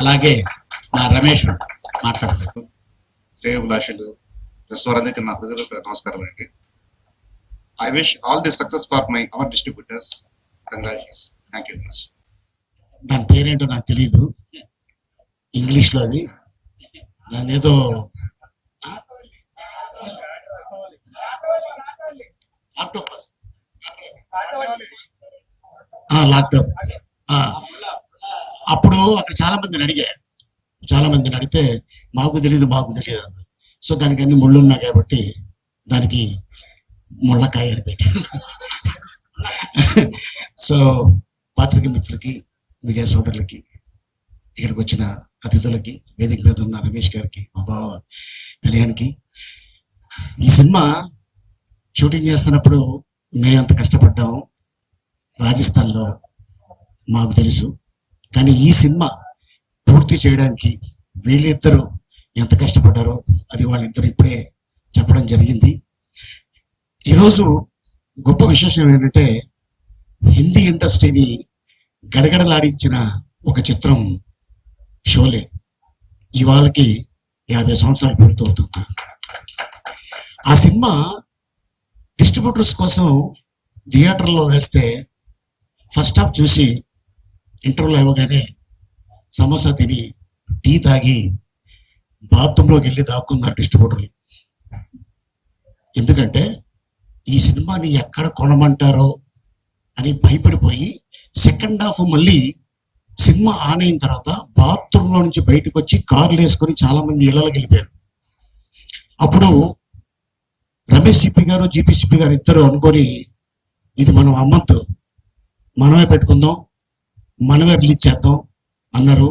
అలాగే నా రమేష్ మాట్లాడతారు. శ్రేయభిలాషులు ప్లస్ వారందరికీ నా హృదయపూర్వక నమస్కారం అండి. I wish all the success for hour distributors. Congratulations. Thank you very much. దాని పేరేంటో నాకు తెలీదు, ఇంగ్లీష్లో అది. దాని ఏదో లాక్డౌన్. అప్పుడు అక్కడ చాలా మందిని అడిగారు, చాలా మందిని అడిగితే మాకు తెలియదు అన్నారు. సో దానికి అన్ని ముళ్ళు ఉన్నాయి కాబట్టి దానికి ముళ్ళకాయ అని పెట్టి. సో పాత్రిక మిత్రులకి, మీడియా సోదరులకి, ఇక్కడికి వచ్చిన అతిథులకి, వేదిక మీద ఉన్న రమేష్ గారికి, మా బావ కళ్యాణ్కి, ఈ సినిమా షూటింగ్ చేస్తున్నప్పుడు మేము అంత కష్టపడ్డాము రాజస్థాన్లో మాకు తెలుసు. కానీ ఈ సినిమా పూర్తి చేయడానికి వీళ్ళిద్దరూ ఎంత కష్టపడ్డారో అది వాళ్ళిద్దరు ఇప్పుడే చెప్పడం జరిగింది. ఈరోజు గొప్ప విశేషం ఏంటంటే హిందీ ఇండస్ట్రీని గడగడలాడించిన ఒక చిత్రం షోలే ఇవాళకి 50 సంవత్సరాలు పూర్తవుతుంది. ఆ సినిమా డిస్ట్రిబ్యూటర్స్ కోసం థియేటర్లో వేస్తే ఫస్ట్ హాఫ్ చూసి ఇంటర్వ్యూలో ఇవ్వగానే సమోసా తిని టీ తాగి బాత్రూంలోకి వెళ్ళి దాక్కున్నారు డిస్ట్రిబ్యూటర్లు. ఎందుకంటే ఈ సినిమాని ఎక్కడ కొనమంటారో అని భయపడిపోయి సెకండ్ హాఫ్ మళ్ళీ సినిమా ఆన్ అయిన తర్వాత బాత్రూంలో నుంచి బయటకు వచ్చి కార్లు వేసుకొని చాలా మంది ఇళ్లలోకి వెళ్ళిపోయారు. అప్పుడు రమేష్ సిప్పి గారు, జీపీ సిప్పి గారు ఇద్దరు అనుకొని ఇది మనం అమ్మద్దు, మనమే పెట్టుకుందాం, మనమే రిలీజ్ చేద్దాం అన్నారు.